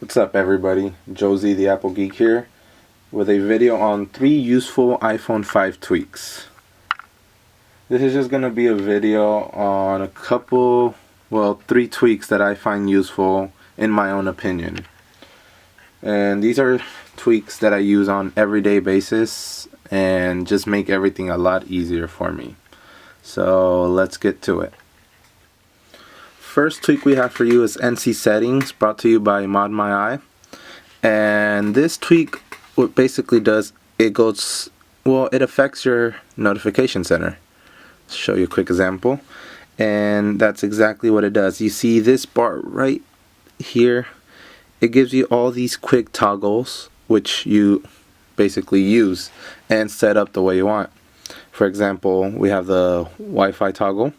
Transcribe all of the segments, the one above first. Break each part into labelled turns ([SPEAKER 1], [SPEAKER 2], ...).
[SPEAKER 1] What's up everybody, Josie the Apple Geek here with a video on 3 useful iPhone 5 tweaks. This is just going to be a video on a couple, 3 tweaks that I find useful in my own opinion. And these are tweaks that I use on everyday basis and just make everything a lot easier for me. So let's get to it. First tweak we have for you is NC Settings, brought to you by Mod My Eye. And this tweak, what basically does, it affects your notification center. Let's show you a quick example. And that's exactly what it does. You see this bar right here? It gives you all these quick toggles which you basically use and set up the way you want. For example, we have the Wi-Fi toggle,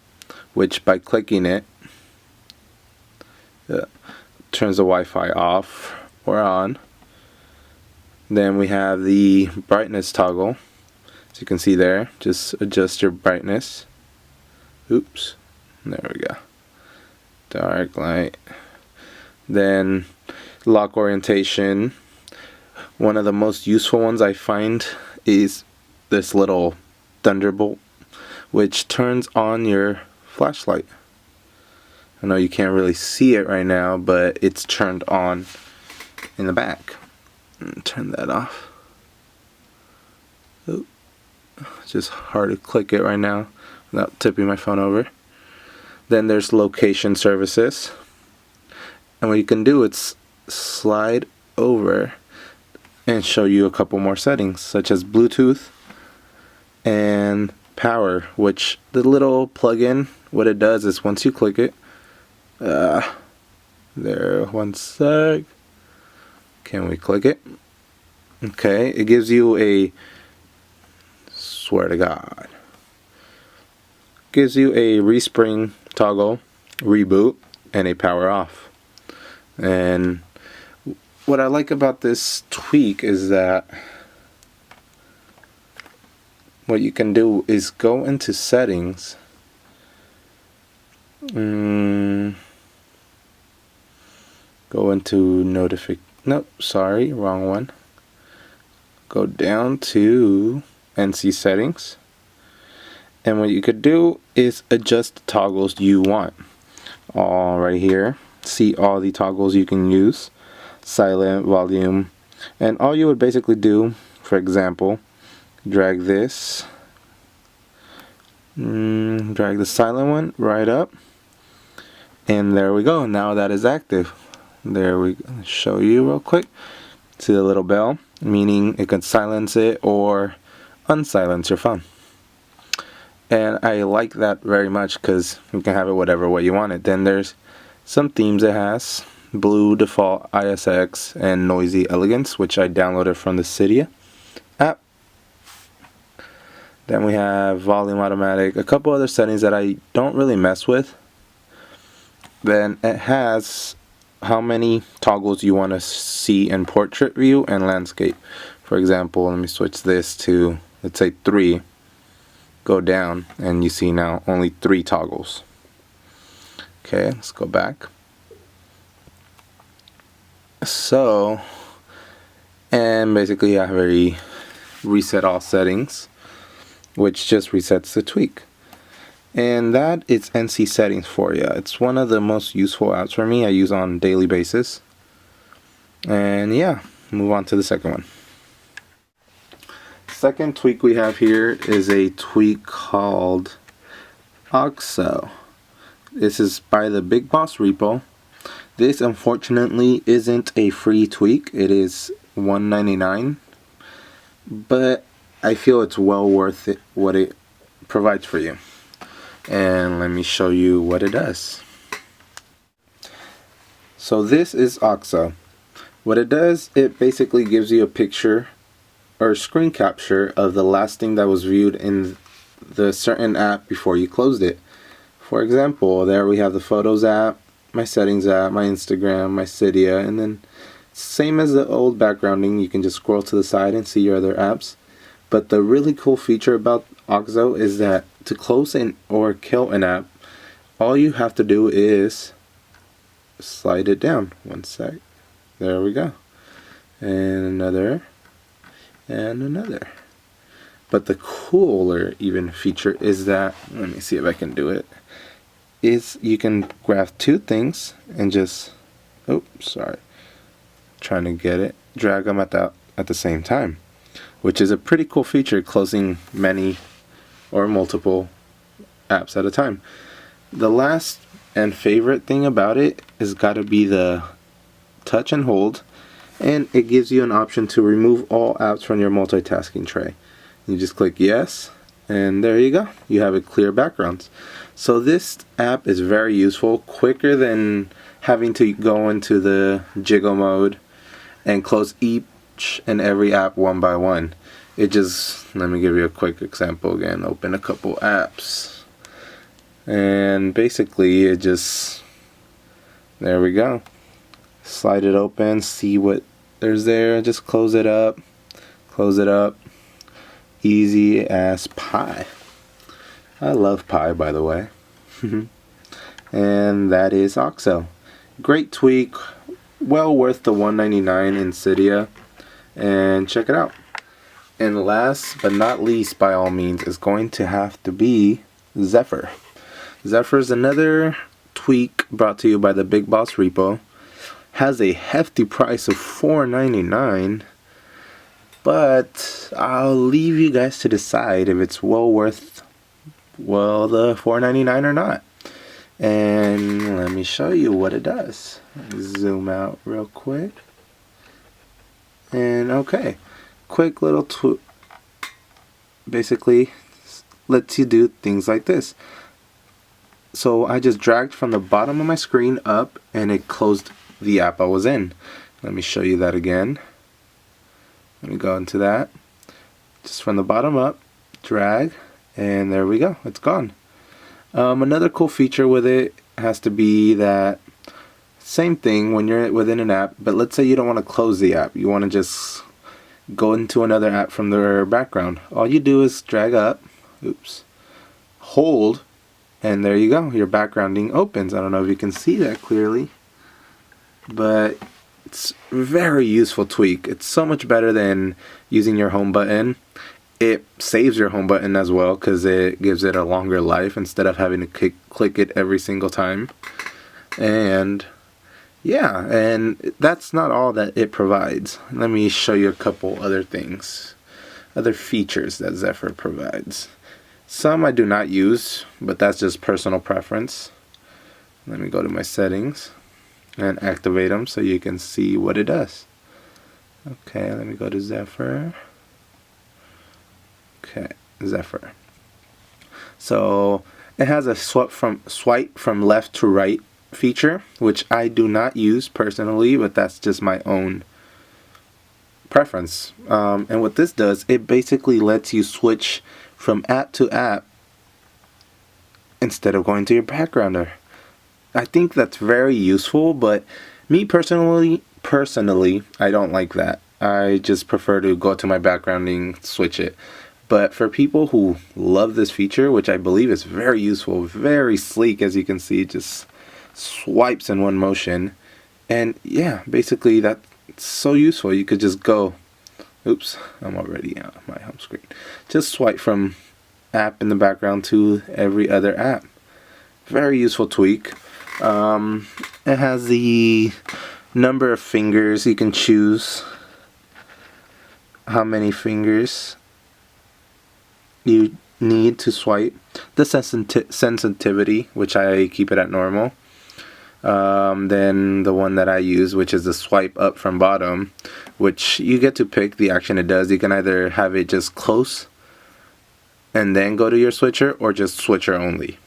[SPEAKER 1] which by clicking it turns the Wi-Fi off or on. Then we have the brightness toggle. As you can see there, just adjust your brightness. Oops, there we go. Dark, light. Then lock orientation. One of the most useful ones I find is this little thunderbolt, which turns on your flashlight. I know you can't really see it right now, but it's turned on in the back. Turn that off. Ooh. It's just hard to click it right now without tipping my phone over. Then there's location services. And what you can do is slide over and show you a couple more settings, such as Bluetooth and power, which the little plug-in, what it does is once you click it, there, one sec. Can we click it? Okay, it gives you a, swear to God, gives you a respring toggle, reboot, and a power off. And what I like about this tweak is that what you can do is go into settings. Go into wrong one. Go down to NC Settings, and what you could do is adjust the toggles you want. All right here, see all the toggles you can use: silent, volume, and all you would basically do, for example, drag this, drag the silent one right up, and there we go. Now that is active. There we go. Show you real quick. See the little bell, meaning it can silence it or unsilence your phone. And I like that very much because you can have it whatever way you want it. Then there's some themes it has: Blue, Default, ISX, and Noisy Elegance, which I downloaded from the Cydia app. Then we have Volume Automatic, a couple other settings that I don't really mess with. Then it has how many toggles you want to see in portrait view and landscape. For example, let me switch this to, let's say 3. Go down and you see now only 3 toggles. Okay, let's go back. So, and basically I have already reset all settings, which just resets the tweak. And that is NC Settings for you. It's one of the most useful apps for me. I use on a daily basis. And yeah, move on to the second one. Second tweak we have here is a tweak called OXO. This is by the Big Boss repo. This unfortunately isn't a free tweak. It is $1.99, but I feel it's well worth it, what it provides for you. And let me show you what it does. So this is OXO. What it does, it basically gives you a picture or screen capture of the last thing that was viewed in the certain app before you closed it. For example, there we have the Photos app, my Settings app, my Instagram, my Cydia, and then same as the old backgrounding, you can just scroll to the side and see your other apps. But the really cool feature about OXO is that to close or kill an app, all you have to do is slide it down. One sec. There we go. And another. And another. But the cooler even feature is that, let me see if I can do it, is you can grab two things and just, trying to get it, drag them at the same time, which is a pretty cool feature, closing many or multiple apps at a time. The last and favorite thing about it is got to be the touch and hold, and it gives you an option to remove all apps from your multitasking tray. You just click yes, and there you go. You have a clear background. So this app is very useful, quicker than having to go into the jiggle mode and close each and every app one by one. It just, let me give you a quick example again. Open a couple apps. And basically it just, there we go. Slide it open, see what there's there, just close it up. Easy as pie. I love pie, by the way. And that is OXO. Great tweak, well worth the $1.99 in Cydia, and check it out. And last but not least, by all means, is going to have to be Zephyr. Zephyr is another tweak brought to you by the Big Boss Repo. Has a hefty price of $4.99, but I'll leave you guys to decide if it's well worth the $4.99 or not. And let me show you what it does. Zoom out real quick. And okay, quick little basically lets you do things like this. So I just dragged from the bottom of my screen up, and it closed the app I was in. Let me show you that again. Let me go into that. Just from the bottom up, drag, and there we go. It's gone. Another cool feature with it has to be that same thing when you're within an app, but let's say you don't want to close the app. You want to just go into another app from the background. All you do is drag up, hold, and there you go. Your backgrounding opens. I don't know if you can see that clearly, but it's a very useful tweak. It's so much better than using your home button. It saves your home button as well because it gives it a longer life instead of having to click it every single time. And yeah, and that's not all that it provides. Let me show you a couple other things, other features that Zephyr provides. Some I do not use, but that's just personal preference. Let me go to my settings and activate them so you can see what it does. Okay, let me go to Zephyr. Okay, Zephyr. So it has a swipe from left to right feature, which I do not use personally, but that's just my own preference. And what this does, it basically lets you switch from app to app instead of going to your backgrounder. I think that's very useful, but me personally, I don't like that. I just prefer to go to my backgrounding, switch it. But for people who love this feature, which I believe is very useful, very sleek, as you can see, just swipes in one motion. And yeah, basically that's so useful. You could just go, I'm already on my home screen. Just swipe from app in the background to every other app. Very useful tweak. It has the number of fingers. You can choose how many fingers you need to swipe. The sensitivity, which I keep it at normal. Then the one that I use, which is the swipe up from bottom, which you get to pick the action it does. You can either have it just close and then go to your switcher, or just switcher only.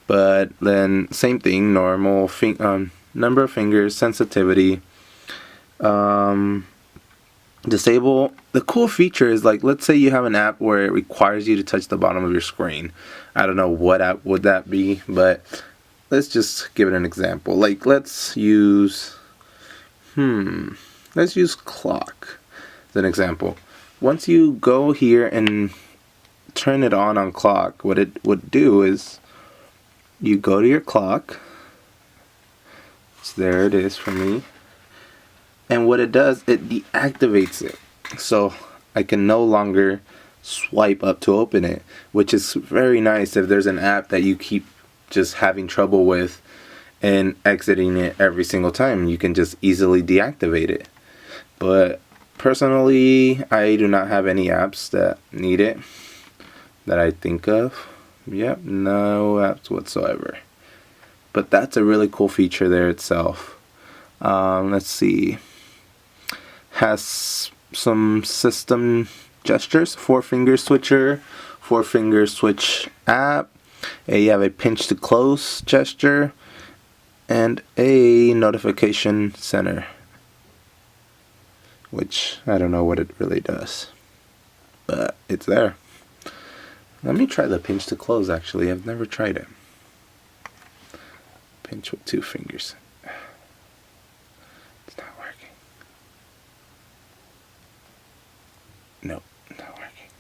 [SPEAKER 1] But then same thing, normal number of fingers, sensitivity. Disable. The cool feature is, like, let's say you have an app where it requires you to touch the bottom of your screen. I don't know what app would that be, but let's just give it an example. Like, let's use clock as an example. Once you go here and turn it on clock, what it would do is you go to your clock. So there it is for me. And what it does, it deactivates it. So I can no longer swipe up to open it, which is very nice if there's an app that you keep just having trouble with and exiting it every single time. You can just easily deactivate it. But personally, I do not have any apps that need it that I think of. Yep, no apps whatsoever. But that's a really cool feature there itself. Let's see. Has some system gestures, 4-finger switcher, 4-finger switch app. You have a pinch to close gesture and a notification center, which I don't know what it really does, but it's there. Let me try the pinch to close. Actually, I've never tried it. Pinch with 2 fingers. It's not working. Nope, not working.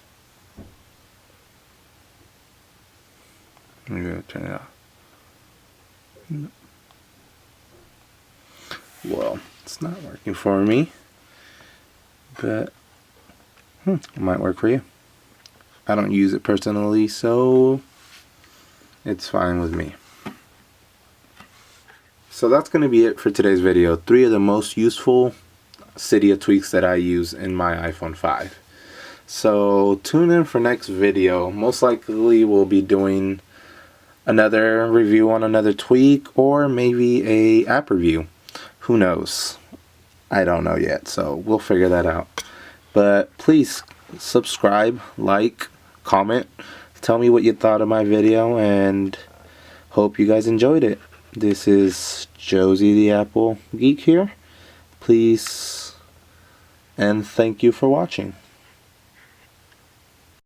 [SPEAKER 1] I'm gonna turn it off. Nope. Well, it's not working for me, but it might work for you. I don't use it personally, so it's fine with me. So that's going to be it for today's video. 3 of the most useful Cydia tweaks that I use in my iPhone 5. So tune in for next video. Most likely we'll be doing another review on another tweak, or maybe a app review. Who knows? I don't know yet, so we'll figure that out. But please subscribe, like, comment, tell me what you thought of my video, and hope you guys enjoyed it. This is Josie the Apple Geek here. Please and thank you for watching.